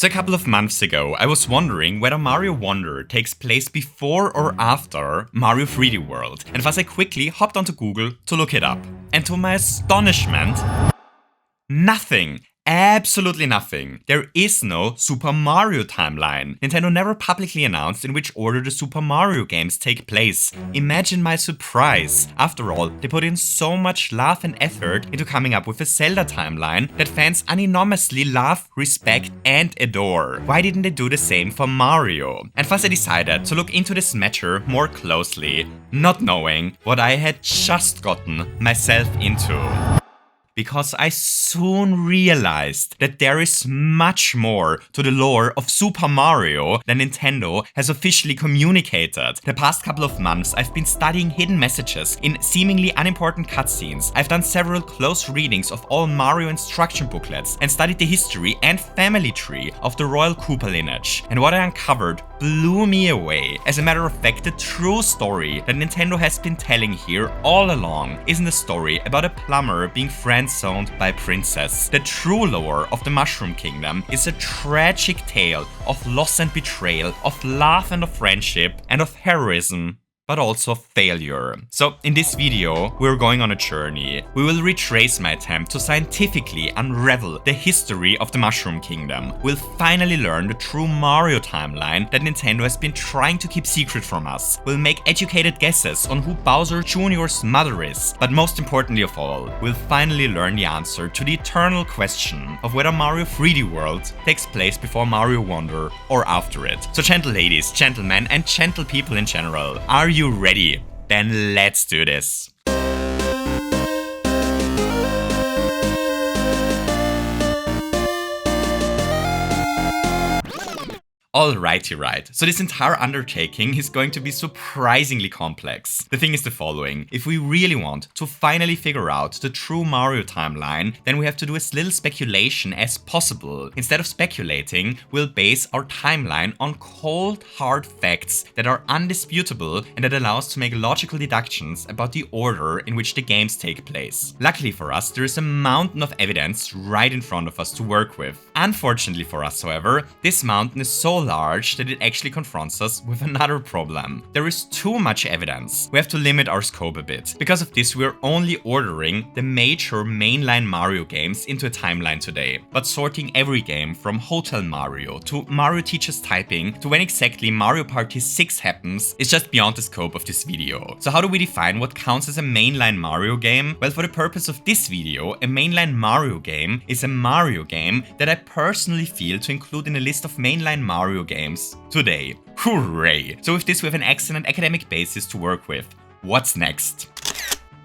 So a couple of months ago, I was wondering whether Mario Wonder takes place before or after Mario 3D World, and thus I quickly hopped onto Google to look it up. And to my astonishment, nothing. Absolutely nothing. There is no Super Mario timeline. Nintendo never publicly announced in which order the Super Mario games take place. Imagine my surprise. After all, they put in so much love and effort into coming up with a Zelda timeline that fans unanimously love, respect, and adore. Why didn't they do the same for Mario? And thus I decided to look into this matter more closely, not knowing what I had just gotten myself into. Because I soon realized that there is much more to the lore of Super Mario than Nintendo has officially communicated. The past couple of months, I've been studying hidden messages in seemingly unimportant cutscenes. I've done several close readings of all Mario instruction booklets and studied the history and family tree of the royal Koopa lineage. And what I uncovered blew me away. As a matter of fact, the true story that Nintendo has been telling here all along isn't a story about a plumber being friendzoned by a princess. The true lore of the Mushroom Kingdom is a tragic tale of loss and betrayal, of love and of friendship, and of heroism, but also failure. So in this video, we're going on a journey. We will retrace my attempt to scientifically unravel the history of the Mushroom Kingdom. We'll finally learn the true Mario timeline that Nintendo has been trying to keep secret from us. We'll make educated guesses on who Bowser Jr.'s mother is. But most importantly of all, we'll finally learn the answer to the eternal question of whether Mario 3D World takes place before Mario Wonder or after it. So gentle ladies, gentlemen, and gentle people in general, are you ready? Then let's do this. Alrighty, right. So this entire undertaking is going to be surprisingly complex. The thing is the following. If we really want to finally figure out the true Mario timeline, then we have to do as little speculation as possible. Instead of speculating, we'll base our timeline on cold, hard facts that are undisputable and that allow us to make logical deductions about the order in which the games take place. Luckily for us, there is a mountain of evidence right in front of us to work with. Unfortunately for us, however, this mountain is so large that it actually confronts us with another problem. There is too much evidence. We have to limit our scope a bit. Because of this, we are only ordering the major mainline Mario games into a timeline today, but sorting every game from Hotel Mario to Mario Teaches Typing to when exactly Mario Party 6 happens is just beyond the scope of this video. So how do we define what counts as a mainline Mario game? Well, for the purpose of this video, a mainline Mario game is a Mario game that I personally feel to include in a list of mainline Mario games today. Hooray! So with this, we have an excellent academic basis to work with. What's next?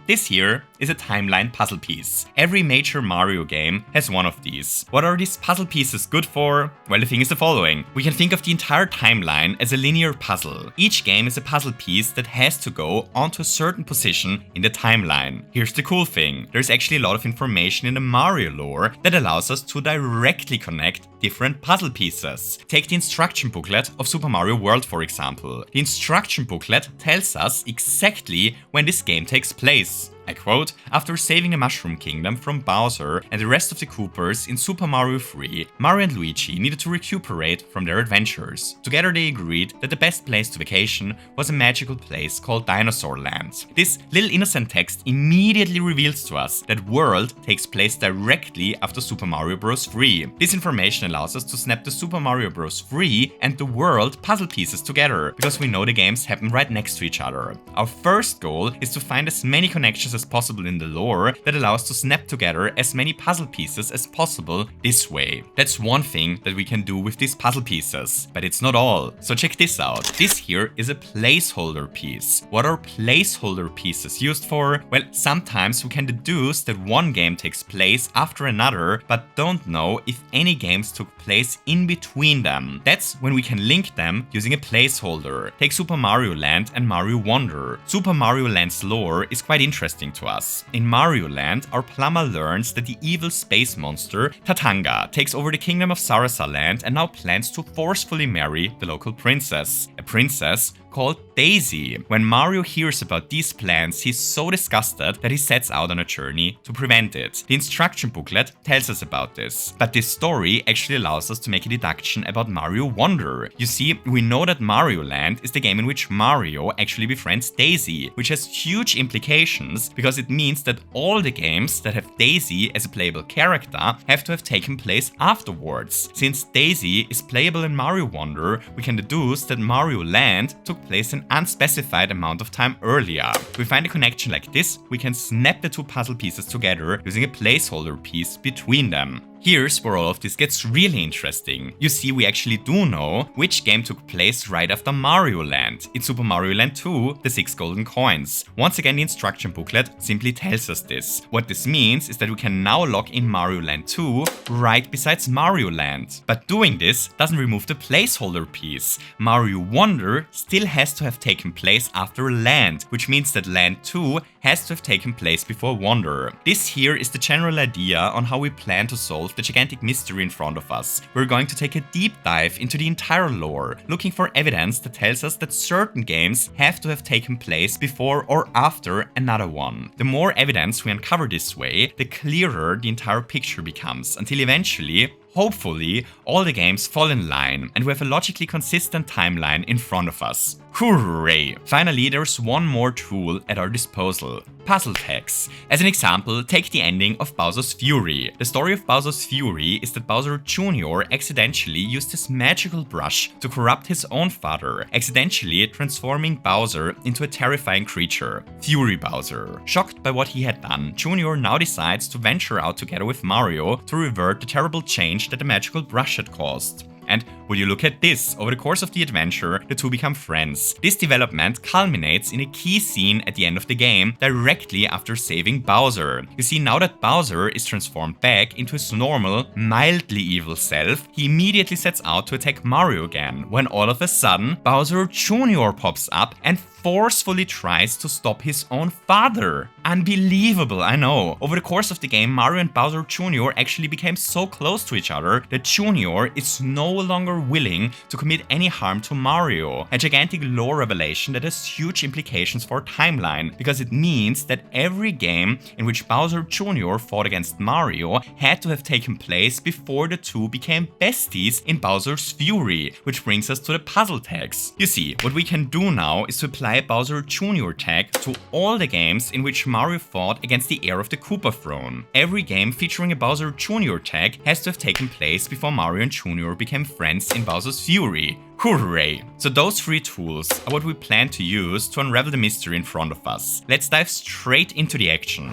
This here is a timeline puzzle piece. Every major Mario game has one of these. What are these puzzle pieces good for? Well, the thing is the following. We can think of the entire timeline as a linear puzzle. Each game is a puzzle piece that has to go onto a certain position in the timeline. Here's the cool thing. There's actually a lot of information in the Mario lore that allows us to directly connect different puzzle pieces. Take the instruction booklet of Super Mario World, for example. The instruction booklet tells us exactly when this game takes place. I quote, "After saving the Mushroom Kingdom from Bowser and the rest of the Koopas in Super Mario 3, Mario and Luigi needed to recuperate from their adventures. Together they agreed that the best place to vacation was a magical place called Dinosaur Land." This little innocent text immediately reveals to us that World takes place directly after Super Mario Bros. 3. This information allows us to snap the Super Mario Bros. 3 and the World puzzle pieces together, because we know the games happen right next to each other. Our first goal is to find as many connections as possible in the lore that allow us to snap together as many puzzle pieces as possible this way. That's one thing that we can do with these puzzle pieces, but it's not all. So check this out. This here is a placeholder piece. What are placeholder pieces used for? Well, sometimes we can deduce that one game takes place after another, but don't know if any games took place in between them. That's when we can link them using a placeholder. Take Super Mario Land and Mario Wonder. Super Mario Land's lore is quite interesting to us. In Mario Land, our plumber learns that the evil space monster Tatanga takes over the kingdom of Sarasa Land and now plans to forcefully marry the local princess. A princess called Daisy. When Mario hears about these plans, he's so disgusted that he sets out on a journey to prevent it. The instruction booklet tells us about this, but this story actually allows us to make a deduction about Mario Wonder. You see, we know that Mario Land is the game in which Mario actually befriends Daisy, which has huge implications because it means that all the games that have Daisy as a playable character have to have taken place afterwards. Since Daisy is playable in Mario Wonder, we can deduce that Mario Land took place an unspecified amount of time earlier. If we find a connection like this, we can snap the two puzzle pieces together using a placeholder piece between them. Here's where all of this gets really interesting. You see, we actually do know which game took place right after Mario Land. In Super Mario Land 2, the 6 golden coins. Once again, the instruction booklet simply tells us this. What this means is that we can now lock in Mario Land 2 right besides Mario Land. But doing this doesn't remove the placeholder piece. Mario Wonder still has to have taken place after Land, which means that Land 2 has to have taken place before Wonder. This here is the general idea on how we plan to solve the gigantic mystery in front of us. We're going to take a deep dive into the entire lore, looking for evidence that tells us that certain games have to have taken place before or after another one. The more evidence we uncover this way, the clearer the entire picture becomes, until eventually, hopefully, all the games fall in line and we have a logically consistent timeline in front of us. Hooray! Finally, there's one more tool at our disposal. Puzzle tags. As an example, take the ending of Bowser's Fury. The story of Bowser's Fury is that Bowser Jr. accidentally used his magical brush to corrupt his own father, accidentally transforming Bowser into a terrifying creature, Fury Bowser. Shocked by what he had done, Jr. now decides to venture out together with Mario to revert the terrible change that the magical brush had caused. And will you look at this, over the course of the adventure, the two become friends. This development culminates in a key scene at the end of the game, directly after saving Bowser. You see, now that Bowser is transformed back into his normal, mildly evil self, he immediately sets out to attack Mario again, when all of a sudden, Bowser Jr. pops up and forcefully tries to stop his own father. Unbelievable, I know. Over the course of the game, Mario and Bowser Jr. actually became so close to each other that Jr. is no longer willing to commit any harm to Mario. A gigantic lore revelation that has huge implications for our timeline, because it means that every game in which Bowser Jr. fought against Mario had to have taken place before the two became besties in Bowser's Fury, which brings us to the puzzle tags. You see, what we can do now is to apply a Bowser Jr. tag to all the games in which Mario fought against the heir of the Koopa throne. Every game featuring a Bowser Jr. tag has to have taken place before Mario and Jr. became friends in Bowser's Fury. Hooray! So those three tools are what we plan to use to unravel the mystery in front of us. Let's dive straight into the action.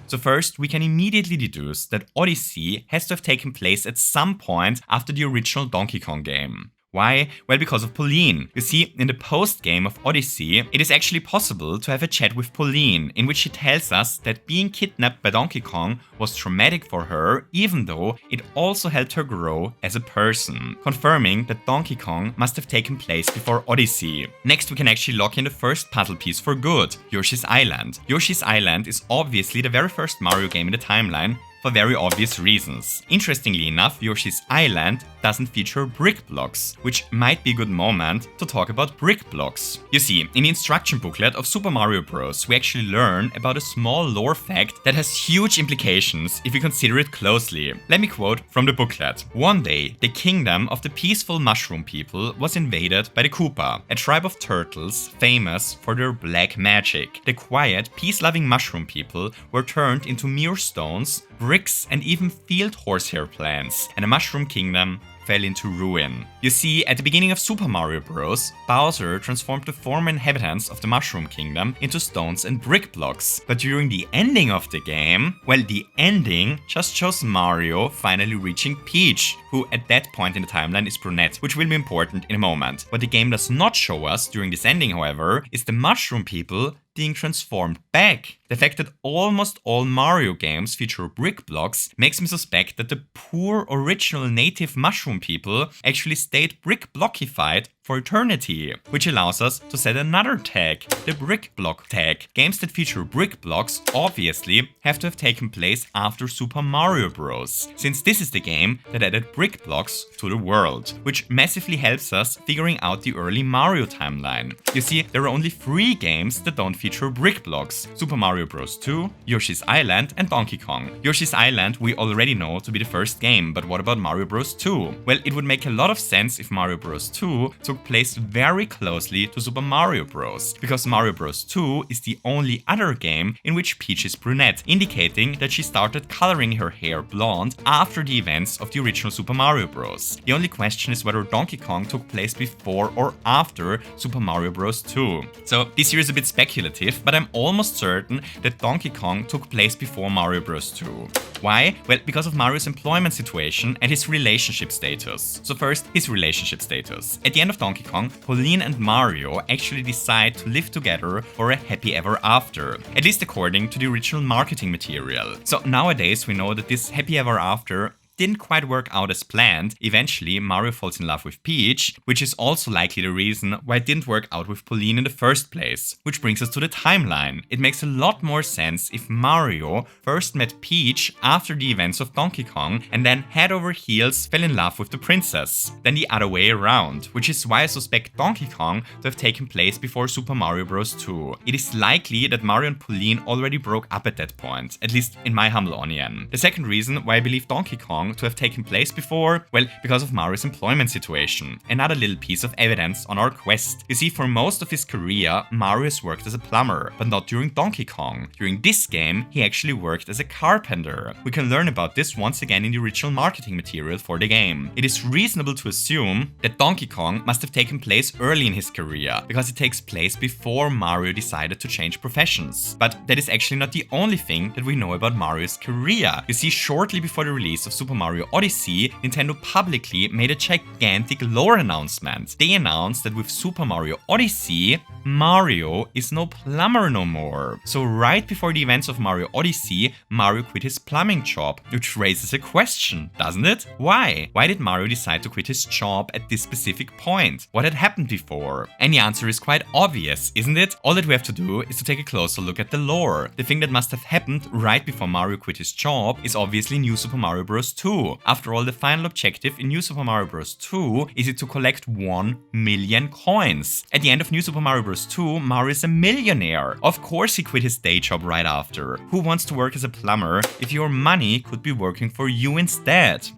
So first, we can immediately deduce that Odyssey has to have taken place at some point after the original Donkey Kong game. Why? Well, because of Pauline. You see, in the post-game of Odyssey, it is actually possible to have a chat with Pauline, in which she tells us that being kidnapped by Donkey Kong was traumatic for her, even though it also helped her grow as a person, confirming that Donkey Kong must have taken place before Odyssey. Next, we can actually lock in the first puzzle piece for good, Yoshi's Island. Yoshi's Island is obviously the very first Mario game in the timeline, for very obvious reasons. Interestingly enough, Yoshi's Island doesn't feature brick blocks, which might be a good moment to talk about brick blocks. You see, in the instruction booklet of Super Mario Bros., we actually learn about a small lore fact that has huge implications if you consider it closely. Let me quote from the booklet. One day, the kingdom of the peaceful mushroom people was invaded by the Koopa, a tribe of turtles famous for their black magic. The quiet, peace-loving mushroom people were turned into mere stones, bricks, and even field horsehair plants, and the Mushroom Kingdom fell into ruin. You see, at the beginning of Super Mario Bros., Bowser transformed the former inhabitants of the Mushroom Kingdom into stones and brick blocks. But during the ending of the game, well, the ending just shows Mario finally reaching Peach, who at that point in the timeline is brunette, which will be important in a moment. What the game does not show us during this ending, however, is the Mushroom people being transformed back. The fact that almost all Mario games feature brick blocks makes me suspect that the poor original native mushroom people actually stayed brick blockified for eternity, which allows us to set another tag, the brick block tag. Games that feature brick blocks obviously have to have taken place after Super Mario Bros., since this is the game that added brick blocks to the world, which massively helps us figuring out the early Mario timeline. You see, there are only 3 games that don't feature brick blocks: Super Mario Bros. 2, Yoshi's Island, and Donkey Kong. Yoshi's Island we already know to be the first game, but what about Mario Bros. 2? Well, it would make a lot of sense if Mario Bros. 2 took place very closely to Super Mario Bros., because Mario Bros. 2 is the only other game in which Peach is brunette, indicating that she started coloring her hair blonde after the events of the original Super Mario Bros. The only question is whether Donkey Kong took place before or after Super Mario Bros. 2. So this here is a bit speculative, but I'm almost certain that Donkey Kong took place before Mario Bros. 2. Why? Well, because of Mario's employment situation and his relationship status. So first, his relationship status. At the end of Donkey Kong, Pauline and Mario actually decide to live together for a happy ever after, at least according to the original marketing material. So nowadays we know that this happy ever after didn't quite work out as planned. Eventually, Mario falls in love with Peach, which is also likely the reason why it didn't work out with Pauline in the first place. Which brings us to the timeline. It makes a lot more sense if Mario first met Peach after the events of Donkey Kong and then head over heels fell in love with the princess, than the other way around, which is why I suspect Donkey Kong to have taken place before Super Mario Bros. 2. It is likely that Mario and Pauline already broke up at that point, at least in my humble opinion. The second reason why I believe Donkey Kong to have taken place before, well, because of Mario's employment situation. Another little piece of evidence on our quest. You see, for most of his career, Mario has worked as a plumber, but not during Donkey Kong. During this game, he actually worked as a carpenter. We can learn about this once again in the original marketing material for the game. It is reasonable to assume that Donkey Kong must have taken place early in his career, because it takes place before Mario decided to change professions. But that is actually not the only thing that we know about Mario's career. You see, shortly before the release of Super Mario Odyssey, Nintendo publicly made a gigantic lore announcement. They announced that with Super Mario Odyssey, Mario is no plumber no more. So right before the events of Mario Odyssey, Mario quit his plumbing job, which raises a question, doesn't it? Why? Why did Mario decide to quit his job at this specific point? What had happened before? And the answer is quite obvious, isn't it? All that we have to do is to take a closer look at the lore. The thing that must have happened right before Mario quit his job is obviously New Super Mario Bros. 2. After all, the final objective in New Super Mario Bros. 2 is it to collect 1 million coins. At the end of New Super Mario Bros. 2, Mario is a millionaire. Of course he quit his day job right after. Who wants to work as a plumber if your money could be working for you instead?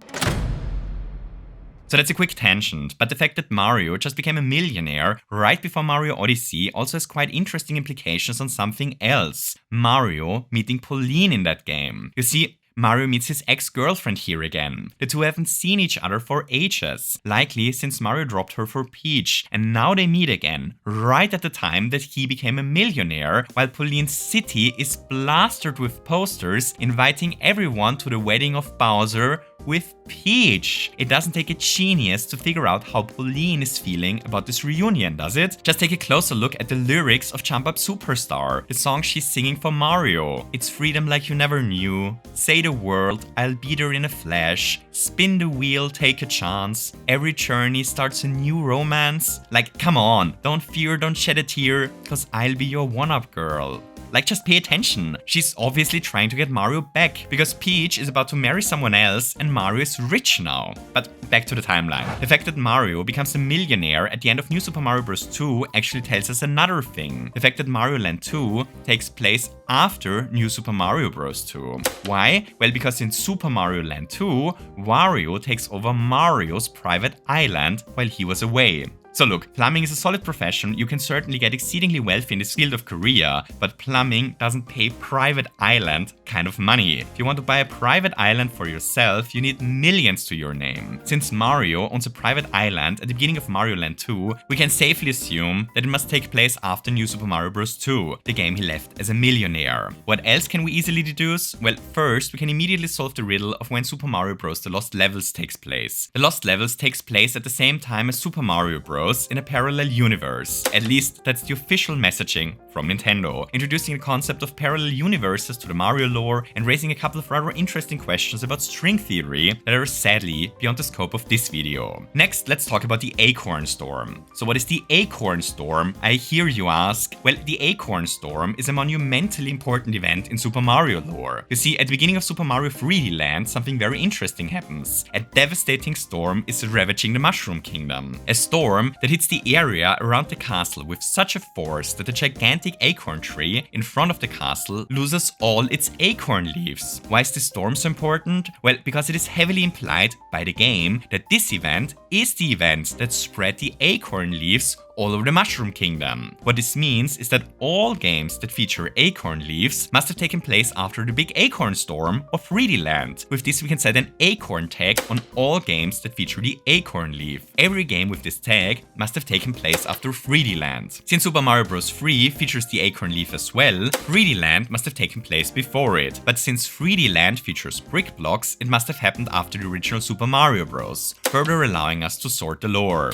So that's a quick tangent, but the fact that Mario just became a millionaire right before Mario Odyssey also has quite interesting implications on something else. Mario meeting Pauline in that game. You see, Mario meets his ex-girlfriend here again. The two haven't seen each other for ages, likely since Mario dropped her for Peach, and now they meet again, right at the time that he became a millionaire, while Pauline's city is plastered with posters inviting everyone to the wedding of Bowser with Peach. It doesn't take a genius to figure out how Pauline is feeling about this reunion, does it? Just take a closer look at the lyrics of Jump Up Superstar, the song she's singing for Mario. It's freedom like you never knew. Say the word, I'll be there in a flash. Spin the wheel, take a chance. Every journey starts a new romance. Like, come on, don't fear, don't shed a tear, cause I'll be your one-up girl. Like, just pay attention. She's obviously trying to get Mario back, because Peach is about to marry someone else and Mario is rich now. But back to the timeline. The fact that Mario becomes a millionaire at the end of New Super Mario Bros. 2 actually tells us another thing. The fact that Mario Land 2 takes place after New Super Mario Bros. 2. Why? Well, because in Super Mario Land 2, Wario takes over Mario's private island while he was away. So look, plumbing is a solid profession. You can certainly get exceedingly wealthy in this field of career, but plumbing doesn't pay private island kind of money. If you want to buy a private island for yourself, you need millions to your name. Since Mario owns a private island at the beginning of Mario Land 2, we can safely assume that it must take place after New Super Mario Bros. 2, the game he left as a millionaire. What else can we easily deduce? Well, first, we can immediately solve the riddle of when Super Mario Bros. The Lost Levels takes place. The Lost Levels takes place at the same time as Super Mario Bros. Bros. In a parallel universe. At least that's the official messaging from Nintendo, introducing the concept of parallel universes to the Mario lore and raising a couple of rather interesting questions about string theory that are sadly beyond the scope of this video. Next, let's talk about the Acorn Storm. So what is the Acorn Storm, I hear you ask? Well, the Acorn Storm is a monumentally important event in Super Mario lore. You see, at the beginning of Super Mario 3D Land, something very interesting happens. A devastating storm is ravaging the Mushroom Kingdom. A storm that hits the area around the castle with such a force that the gigantic acorn tree in front of the castle loses all its acorn leaves. Why is this storm so important? Well, because it is heavily implied by the game that this event is the event that spread the acorn leaves all over the Mushroom Kingdom. What this means is that all games that feature acorn leaves must have taken place after the big acorn storm of 3D Land. With this we can set an acorn tag on all games that feature the acorn leaf. Every game with this tag must have taken place after 3D Land. Since Super Mario Bros. 3 features the acorn leaf as well, 3D Land must have taken place before it. But since 3D Land features brick blocks, it must have happened after the original Super Mario Bros., further allowing us to sort the lore.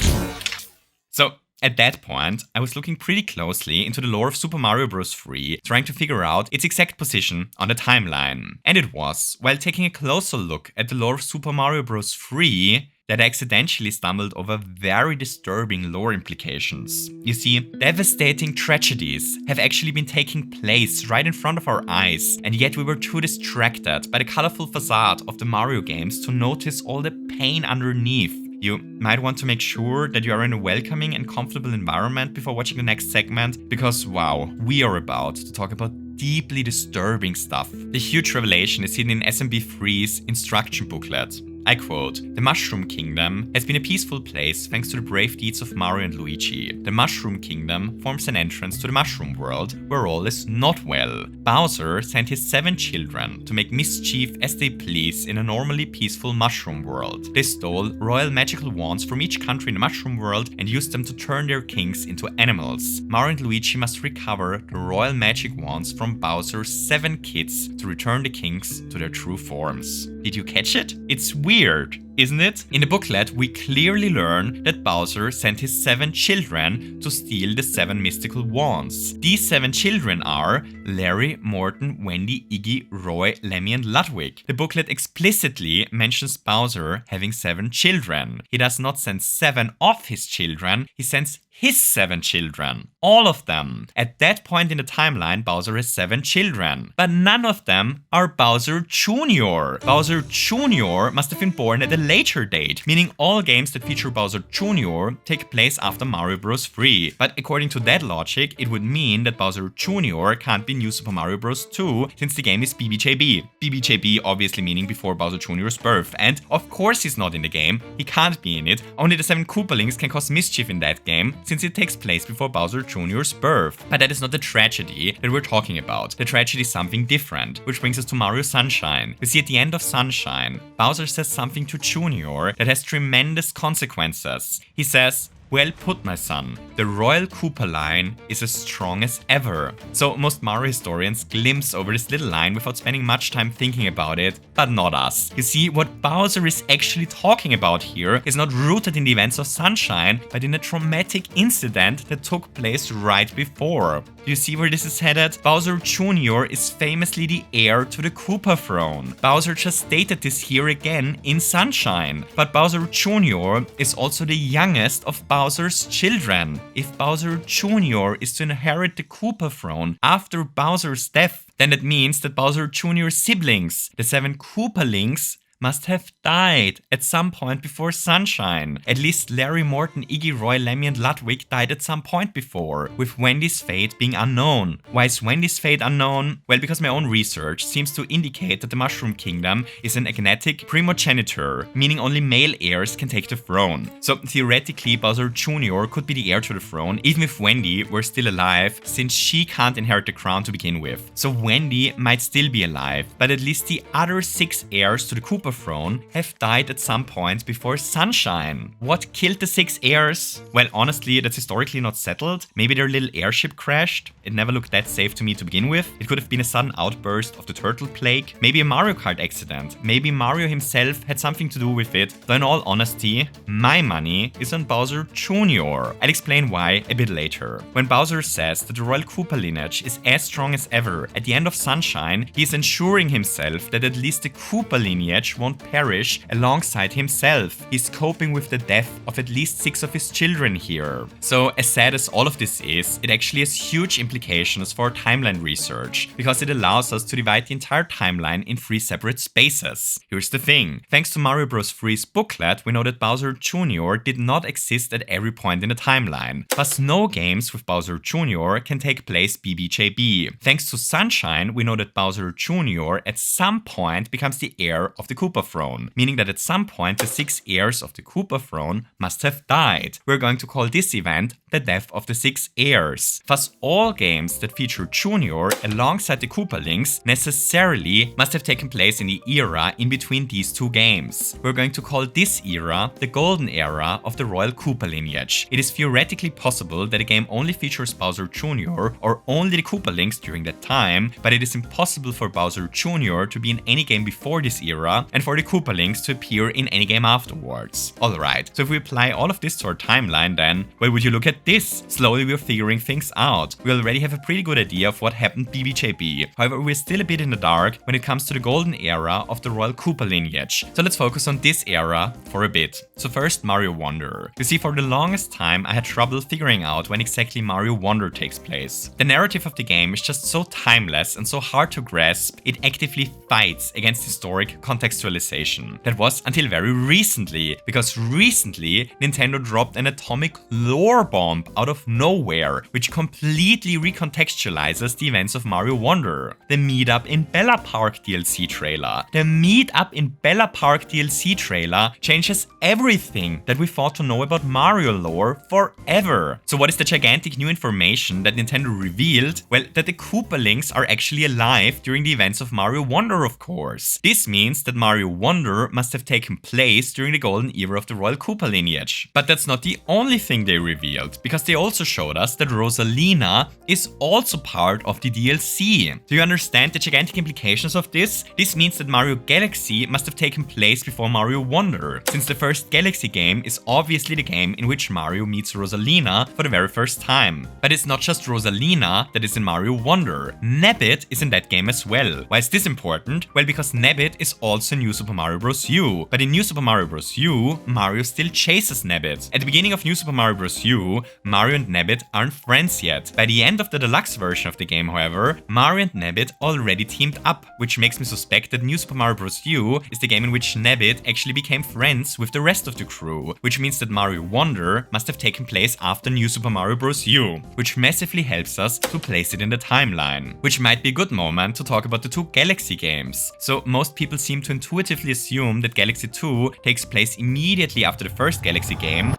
So, at that point, I was looking pretty closely into the lore of Super Mario Bros. 3, trying to figure out its exact position on the timeline. And it was, while taking a closer look at the lore of Super Mario Bros. 3, that I accidentally stumbled over very disturbing lore implications. You see, devastating tragedies have actually been taking place right in front of our eyes, and yet we were too distracted by the colorful facade of the Mario games to notice all the pain underneath. You might want to make sure that you are in a welcoming and comfortable environment before watching the next segment, because wow, we are about to talk about deeply disturbing stuff. The huge revelation is hidden in SMB3's instruction booklet. I quote, "The Mushroom Kingdom has been a peaceful place thanks to the brave deeds of Mario and Luigi. The Mushroom Kingdom forms an entrance to the Mushroom World, where all is not well. Bowser sent his 7 children to make mischief as they please in a normally peaceful Mushroom World. They stole royal magical wands from each country in the Mushroom World and used them to turn their kings into animals. Mario and Luigi must recover the royal magic wands from Bowser's 7 kids to return the kings to their true forms." Did you catch it? It's weird, isn't it? In the booklet, we clearly learn that Bowser sent his 7 children to steal the 7 mystical wands. These 7 children are Larry, Morton, Wendy, Iggy, Roy, Lemmy, and Ludwig. The booklet explicitly mentions Bowser having 7 children. He does not send 7 of his children, he sends his 7 children. All of them. At that point in the timeline, Bowser has 7 children. But none of them are Bowser Jr. Bowser Jr. must have been born at a later date, meaning all games that feature Bowser Jr. take place after Mario Bros. 3. But according to that logic, it would mean that Bowser Jr. can't be New Super Mario Bros. 2, since the game is BBJB. BBJB obviously meaning before Bowser Jr.'s birth. And of course he's not in the game, he can't be in it. Only the 7 Koopalings can cause mischief in that game, since it takes place before Bowser Jr.'s birth. But that is not the tragedy that we're talking about. The tragedy is something different, which brings us to Mario Sunshine. You see, at the end of Sunshine, Bowser says something to Junior that has tremendous consequences. He says, "Well put, my son. The royal Koopa line is as strong as ever." So most Mario historians glimpse over this little line without spending much time thinking about it, but not us. You see, what Bowser is actually talking about here is not rooted in the events of Sunshine, but in a traumatic incident that took place right before. Do you see where this is headed? Bowser Jr. is famously the heir to the Koopa throne. Bowser just stated this here again in Sunshine. But Bowser Jr. is also the youngest of Bowser's children. If Bowser Jr. is to inherit the Koopa throne after Bowser's death, then that means that Bowser Jr.'s siblings, the 7 Koopalings, must have died at some point before Sunshine. At least Larry, Morton, Iggy, Roy, Lemmy, and Ludwig died at some point before, with Wendy's fate being unknown. Why is Wendy's fate unknown? Well, because my own research seems to indicate that the Mushroom Kingdom is an agnatic primogeniture, meaning only male heirs can take the throne. So theoretically, Bowser Jr. could be the heir to the throne, even if Wendy were still alive, since she can't inherit the crown to begin with. So Wendy might still be alive, but at least the other 6 heirs to the Koopa Koopa throne have died at some point before Sunshine. What killed the 6 heirs? Well, honestly, that's historically not settled. Maybe their little airship crashed. It never looked that safe to me to begin with. It could have been a sudden outburst of the turtle plague. Maybe a Mario Kart accident. Maybe Mario himself had something to do with it. Though in all honesty, my money is on Bowser Jr. I'll explain why a bit later. When Bowser says that the Royal Koopa lineage is as strong as ever, at the end of Sunshine, he is ensuring himself that at least the Koopa lineage won't perish alongside himself. He's coping with the death of at least 6 of his children here. So as sad as all of this is, it actually has huge implications for timeline research, because it allows us to divide the entire timeline in 3 separate spaces. Here's the thing. Thanks to Mario Bros. 3's booklet, we know that Bowser Jr. did not exist at every point in the timeline. Thus, no games with Bowser Jr. can take place BBJB. Thanks to Sunshine, we know that Bowser Jr. at some point becomes the heir of the Koopa throne, meaning that at some point the 6 heirs of the Koopa throne must have died. We're going to call this event the death of the 6 heirs. Thus, all games that feature Junior alongside the Koopalings necessarily must have taken place in the era in between these 2 games. We're going to call this era the golden era of the Royal Koopa lineage. It is theoretically possible that a game only features Bowser Jr. or only the Koopalings during that time, but it is impossible for Bowser Jr. to be in any game before this era and for the Koopalings to appear in any game afterwards. Alright, so if we apply all of this to our timeline, then, well, would you look at this? Slowly we're figuring things out. We already have a pretty good idea of what happened BBJB. However, we're still a bit in the dark when it comes to the golden era of the Royal Koopa lineage. So let's focus on this era for a bit. So first, Mario Wonder. You see, for the longest time I had trouble figuring out when exactly Mario Wonder takes place. The narrative of the game is just so timeless and so hard to grasp, it actively fights against historic contextualization. That was until very recently, because recently Nintendo dropped an atomic lore bomb out of nowhere, which completely recontextualizes the events of Mario Wonder. The Meetup in Bella Park DLC trailer. The Meetup in Bella Park DLC trailer changes everything that we thought to know about Mario lore forever. So what is the gigantic new information that Nintendo revealed? Well, that the Koopalings are actually alive during the events of Mario Wonder, of course. This means that Mario Wonder must have taken place during the golden era of the Royal Koopa lineage. But that's not the only thing they revealed, because they also showed us that Rosalina is also part of the DLC. Do you understand the gigantic implications of this? This means that Mario Galaxy must have taken place before Mario Wonder, since the first Galaxy game is obviously the game in which Mario meets Rosalina for the very first time. But it's not just Rosalina that is in Mario Wonder. Nabbit is in that game as well. Why is this important? Well, because Nabbit is also in New Super Mario Bros. U. But in New Super Mario Bros. U, Mario still chases Nabbit. At the beginning of New Super Mario Bros. U, Mario and Nabbit aren't friends yet. By the end of the deluxe version of the game, however, Mario and Nabbit already teamed up, which makes me suspect that New Super Mario Bros. U is the game in which Nabbit actually became friends with the rest of the crew, which means that Mario Wonder must have taken place after New Super Mario Bros. U, which massively helps us to place it in the timeline. Which might be a good moment to talk about the 2 Galaxy games. So most people seem to intuitively assume that Galaxy 2 takes place immediately after the first Galaxy game,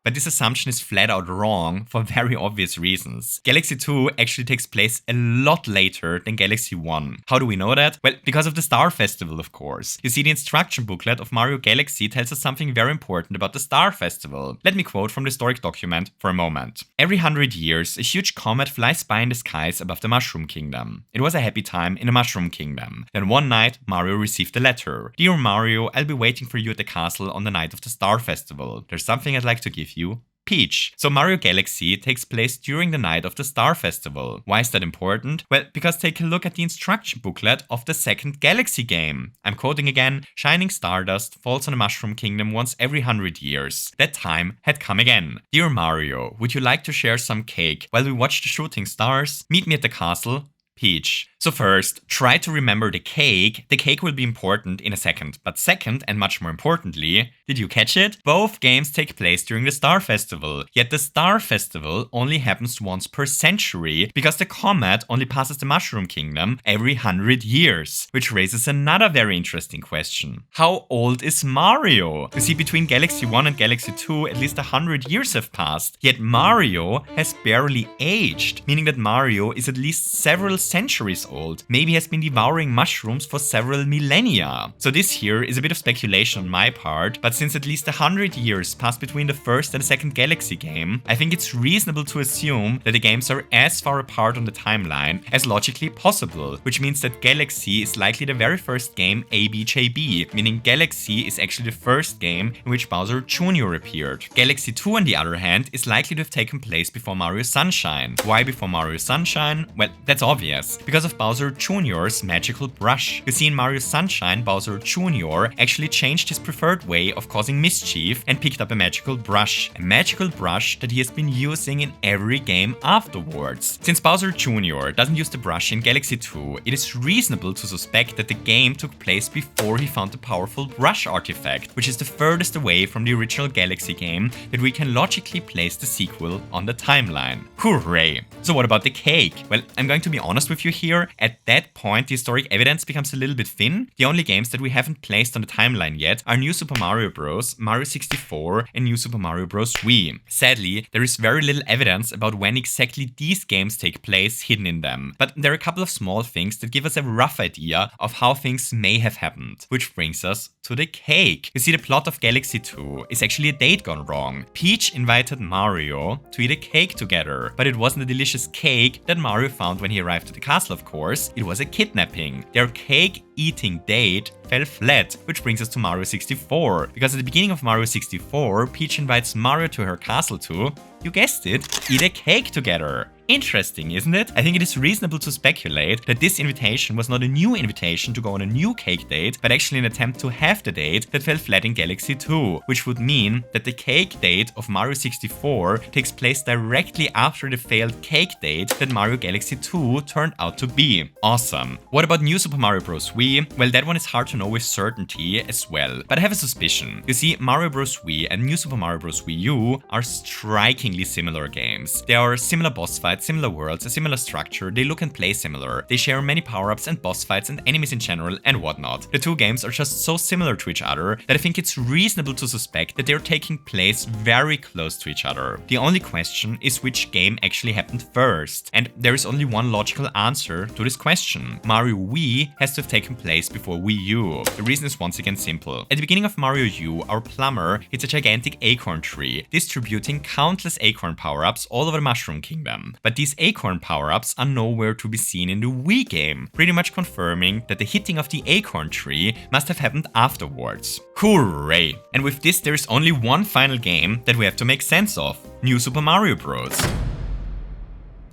but this assumption is flat out wrong for very obvious reasons. Galaxy 2 actually takes place a lot later than Galaxy 1. How do we know that? Well, because of the Star Festival, of course. You see, the instruction booklet of Mario Galaxy tells us something very important about the Star Festival. Let me quote from the historic document for a moment. Every 100 years, a huge comet flies by in the skies above the Mushroom Kingdom. It was a happy time in the Mushroom Kingdom. Then one night, Mario received a letter. Dear Mario, I'll be waiting for you at the castle on the night of the Star Festival. There's something I'd like to give you. Peach. So Mario Galaxy takes place during the night of the Star Festival. Why is that important? Well, because take a look at the instruction booklet of the second Galaxy game. I'm quoting again, shining stardust falls on the Mushroom Kingdom once every 100 years. That time had come again. Dear Mario, would you like to share some cake while we watch the shooting stars? Meet me at the castle. Peach. So first, try to remember the cake. The cake will be important in a second. But second, and much more importantly, did you catch it? Both games take place during the Star Festival. Yet the Star Festival only happens once per century, because the comet only passes the Mushroom Kingdom every 100 years. Which raises another very interesting question. How old is Mario? You see, between Galaxy 1 and Galaxy 2, at least 100 years have passed. Yet Mario has barely aged, meaning that Mario is at least several centuries old, maybe has been devouring mushrooms for several millennia. So this here is a bit of speculation on my part, but since at least 100 years passed between the first and the second Galaxy game, I think it's reasonable to assume that the games are as far apart on the timeline as logically possible, which means that Galaxy is likely the very first game ABJB, meaning Galaxy is actually the first game in which Bowser Jr. appeared. Galaxy 2, on the other hand, is likely to have taken place before Mario Sunshine. Why before Mario Sunshine? Well, that's obvious. Because of Bowser Jr.'s magical brush. You see, in Mario Sunshine, Bowser Jr. actually changed his preferred way of causing mischief and picked up a magical brush. A magical brush that he has been using in every game afterwards. Since Bowser Jr. doesn't use the brush in Galaxy 2, it is reasonable to suspect that the game took place before he found the powerful brush artifact, which is the furthest away from the original Galaxy game that we can logically place the sequel on the timeline. Hooray! So what about the cake? Well, I'm going to be honest with you here. At that point, the historic evidence becomes a little bit thin. The only games that we haven't placed on the timeline yet are New Super Mario Bros., Mario 64, and New Super Mario Bros. Wii. Sadly, there is very little evidence about when exactly these games take place hidden in them. But there are a couple of small things that give us a rough idea of how things may have happened. Which brings us to the cake. You see, the plot of Galaxy 2 is actually a date gone wrong. Peach invited Mario to eat a cake together, but it wasn't a delicious cake that Mario found when he arrived at the castle, of course. It was a kidnapping. Their cake-eating date fell flat, which brings us to Mario 64. Because at the beginning of Mario 64, Peach invites Mario to her castle to, you guessed it, eat a cake together. Interesting, isn't it? I think it is reasonable to speculate that this invitation was not a new invitation to go on a new cake date, but actually an attempt to have the date that fell flat in Galaxy 2, which would mean that the cake date of Mario 64 takes place directly after the failed cake date that Mario Galaxy 2 turned out to be. Awesome. What about New Super Mario Bros. Wii? Well, that one is hard to know with certainty as well, but I have a suspicion. You see, Mario Bros. Wii and New Super Mario Bros. Wii U are strikingly similar games. They are similar boss fights, similar worlds, a similar structure, they look and play similar. They share many power-ups and boss fights and enemies in general and whatnot. The two games are just so similar to each other that I think it's reasonable to suspect that they're taking place very close to each other. The only question is which game actually happened first. And there is only one logical answer to this question. Mario Wii has to have taken place before Wii U. The reason is once again simple. At the beginning of Mario U, our plumber hits a gigantic acorn tree, distributing countless acorn power-ups all over the Mushroom Kingdom. But these acorn power-ups are nowhere to be seen in the Wii game, pretty much confirming that the hitting of the acorn tree must have happened afterwards. Hooray! And with this, there is only one final game that we have to make sense of: New Super Mario Bros.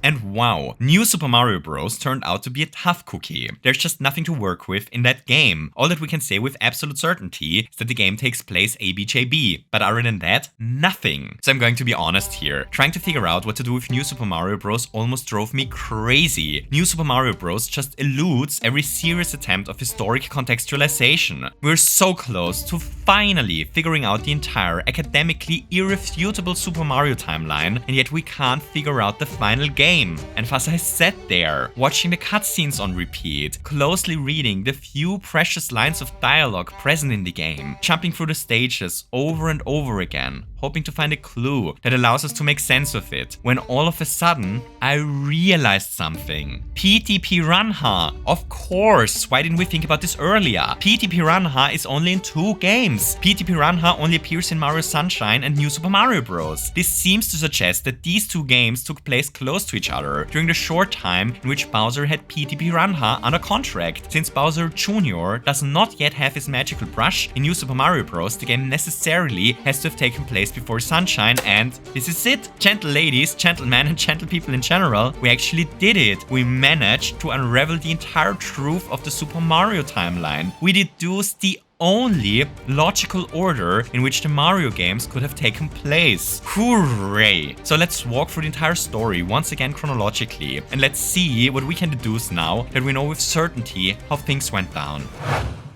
And wow, New Super Mario Bros. Turned out to be a tough cookie. There's just nothing to work with in that game. All that we can say with absolute certainty is that the game takes place ABJB, but other than that, nothing. So I'm going to be honest here. Trying to figure out what to do with New Super Mario Bros. Almost drove me crazy. New Super Mario Bros. Just eludes every serious attempt of historic contextualization. We're so close to finally figuring out the entire academically irrefutable Super Mario timeline, and yet we can't figure out the final game. And thus I sat there, watching the cutscenes on repeat, closely reading the few precious lines of dialogue present in the game, jumping through the stages over and over again, hoping to find a clue that allows us to make sense of it, when all of a sudden, I realized something. PT Piranha! Of course! Why didn't we think about this earlier? PT Piranha is only in 2 games. PT Piranha only appears in Mario Sunshine and New Super Mario Bros. This seems to suggest that these 2 games took place close to each other during the short time in which Bowser had PT Piranha under contract. Since Bowser Jr. does not yet have his magical brush in New Super Mario Bros., the game necessarily has to have taken place before Sunshine, and this is it. Gentle ladies, gentlemen, and gentle people in general, we actually did it. We managed to unravel the entire truth of the Super Mario timeline. We deduced the only logical order in which the Mario games could have taken place. Hooray! So let's walk through the entire story once again chronologically, and let's see what we can deduce now that we know with certainty how things went down.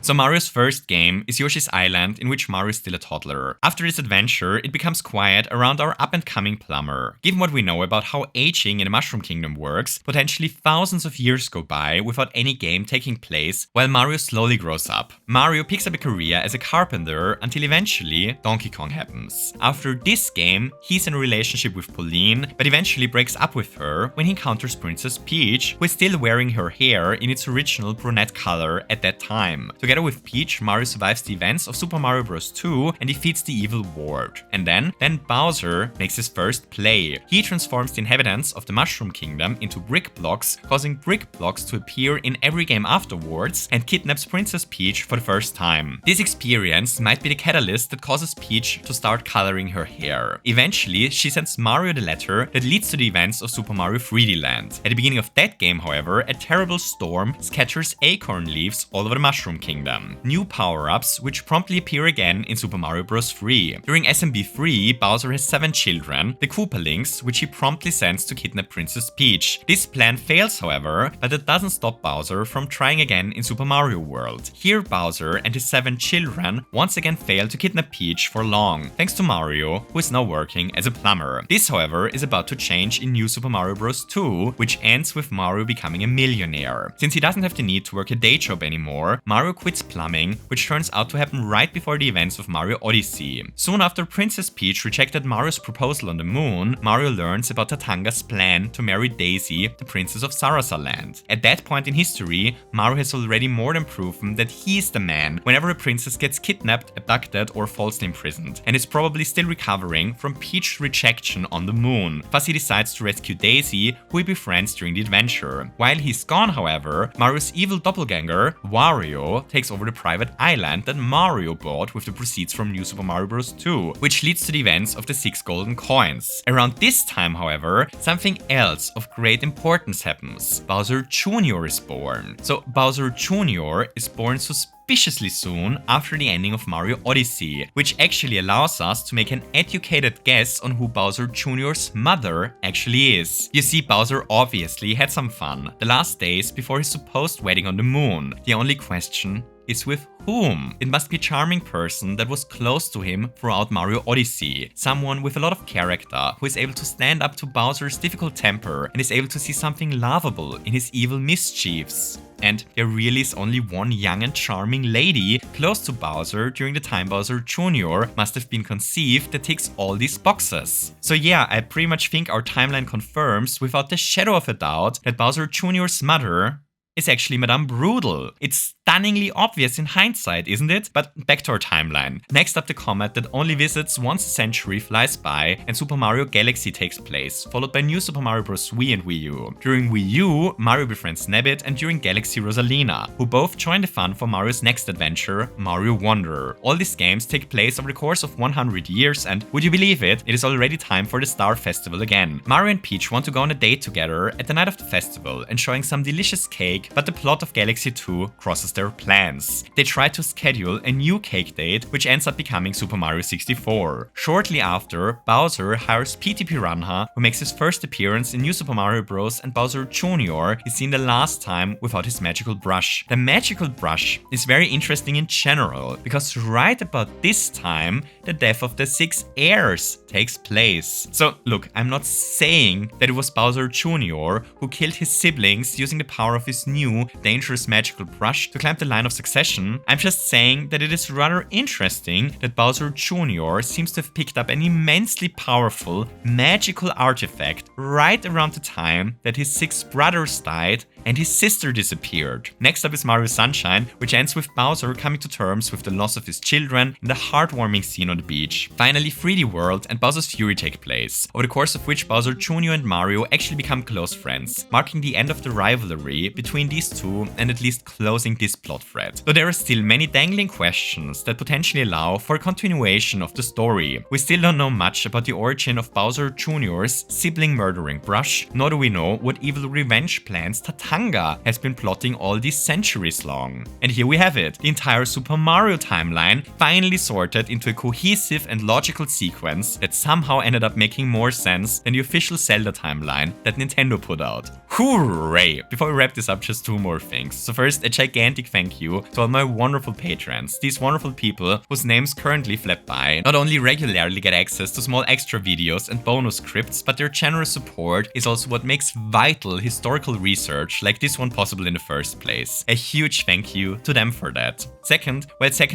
So Mario's first game is Yoshi's Island, in which Mario is still a toddler. After this adventure, it becomes quiet around our up-and-coming plumber. Given what we know about how aging in the Mushroom Kingdom works, potentially thousands of years go by without any game taking place, while Mario slowly grows up. Mario picks up a career as a carpenter until eventually Donkey Kong happens. After this game, he's in a relationship with Pauline, but eventually breaks up with her when he encounters Princess Peach, who is still wearing her hair in its original brunette color at that time. Together with Peach, Mario survives the events of Super Mario Bros. 2 and defeats the evil ward. And then Bowser makes his first play. He transforms the inhabitants of the Mushroom Kingdom into brick blocks, causing brick blocks to appear in every game afterwards, and kidnaps Princess Peach for the first time. This experience might be the catalyst that causes Peach to start coloring her hair. Eventually, she sends Mario the letter that leads to the events of Super Mario 3D Land. At the beginning of that game, however, a terrible storm scatters acorn leaves all over the Mushroom Kingdom. New power-ups, which promptly appear again in Super Mario Bros. 3. During SMB 3, Bowser has 7 children, the Koopa Links, which he promptly sends to kidnap Princess Peach. This plan fails, however, but that doesn't stop Bowser from trying again in Super Mario World. Here, Bowser and his 7 children once again fail to kidnap Peach for long, thanks to Mario, who is now working as a plumber. This, however, is about to change in New Super Mario Bros. 2, which ends with Mario becoming a millionaire. Since he doesn't have the need to work a day job anymore, Mario quits plumbing, which turns out to happen right before the events of Mario Odyssey. Soon after Princess Peach rejected Mario's proposal on the moon, Mario learns about Tatanga's plan to marry Daisy, the princess of Sarasa Land. At that point in history, Mario has already more than proven that he's the man whenever a princess gets kidnapped, abducted, or falsely imprisoned, and is probably still recovering from Peach's rejection on the moon. Thus he decides to rescue Daisy, who he befriends during the adventure. While he's gone, however, Mario's evil doppelganger, Wario, takes over the private island that Mario bought with the proceeds from New Super Mario Bros. 2, which leads to the events of the 6 golden coins. Around this time, however, something else of great importance happens. Bowser Jr. is born. So Bowser Jr. is born suspiciously soon after the ending of Mario Odyssey, which actually allows us to make an educated guess on who Bowser Jr.'s mother actually is. You see, Bowser obviously had some fun the last days before his supposed wedding on the moon. The only question is with whom? It must be a charming person that was close to him throughout Mario Odyssey. Someone with a lot of character, who is able to stand up to Bowser's difficult temper and is able to see something lovable in his evil mischiefs. And there really is only one young and charming lady close to Bowser during the time Bowser Jr. must have been conceived that ticks all these boxes. So yeah, I pretty much think our timeline confirms without the shadow of a doubt that Bowser Jr.'s mother is actually Madame Brutal. It's stunningly obvious in hindsight, isn't it? But back to our timeline. Next up, the comet that only visits once a century flies by and Super Mario Galaxy takes place, followed by New Super Mario Bros. Wii and Wii U. During Wii U, Mario befriends Nabbit, and during Galaxy, Rosalina, who both join the fun for Mario's next adventure, Mario Wonder. All these games take place over the course of 100 years, and would you believe it, it is already time for the Star Festival again. Mario and Peach want to go on a date together at the night of the festival, enjoying some delicious cake, but the plot of Galaxy 2 crosses their plans. They try to schedule a new cake date, which ends up becoming Super Mario 64. Shortly after, Bowser hires P.T. Piranha, who makes his first appearance in New Super Mario Bros. And Bowser Jr. is seen the last time without his magical brush. The magical brush is very interesting in general, because right about this time, the death of the 6 heirs takes place. So look, I'm not saying that it was Bowser Jr. who killed his siblings using the power of his new, dangerous magical brush to climb the line of succession. I'm just saying that it is rather interesting that Bowser Jr. seems to have picked up an immensely powerful, magical artifact right around the time that his 6 brothers died and his sister disappeared. Next up is Mario Sunshine, which ends with Bowser coming to terms with the loss of his children in the heartwarming scene on the beach. Finally, 3D World and Bowser's Fury take place, over the course of which Bowser Jr. and Mario actually become close friends, marking the end of the rivalry between these two and at least closing this plot thread. Though there are still many dangling questions that potentially allow for a continuation of the story. We still don't know much about the origin of Bowser Jr.'s sibling murdering brush, nor do we know what evil revenge plans Tatanga has been plotting all these centuries long. And here we have it, the entire Super Mario timeline finally sorted into a cohesive and logical sequence that somehow ended up making more sense than the official Zelda timeline that Nintendo put out. Hooray! Before we wrap this up, just 2 more things. So first, a gigantic gigantic thank you to all my wonderful patrons. These wonderful people whose names currently flip by not only regularly get access to small extra videos and bonus scripts, but their generous support is also what makes vital historical research like this one possible in the first place. A huge thank you to them for that. Second,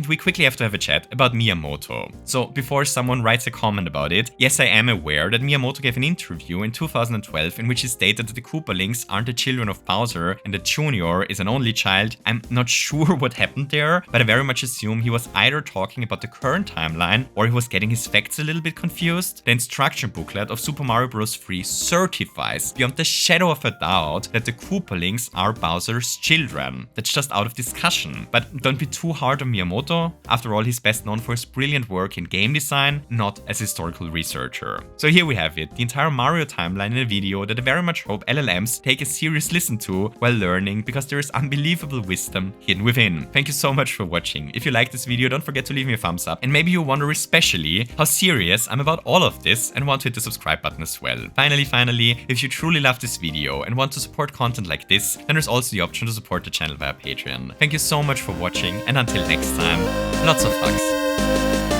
we quickly have to have a chat about Miyamoto. So before someone writes a comment about it, yes, I am aware that Miyamoto gave an interview in 2012 in which he stated that the Koopa links aren't the children of Bowser and that Junior is an only child. I'm not sure what happened there, but I very much assume he was either talking about the current timeline or he was getting his facts a little bit confused. The instruction booklet of Super Mario Bros. 3 certifies beyond the shadow of a doubt that the Koopa links are Bowser's children. That's just out of discussion. But don't be too hard on Miyamoto. After all, he's best known for his brilliant work in game design, not as historical researcher. So here we have it, the entire Mario timeline in a video that I very much hope LLMs take a serious listen to while learning, because there is unbelievable wisdom hidden within. Thank you so much for watching. If you like this video, don't forget to leave me a thumbs up, and maybe you wonder especially how serious I'm about all of this and want to hit the subscribe button as well. Finally, if you truly love this video and want to support content like this, then there's also the option to support the channel via Patreon. Thank you so much for watching, and until next time, lots of hugs.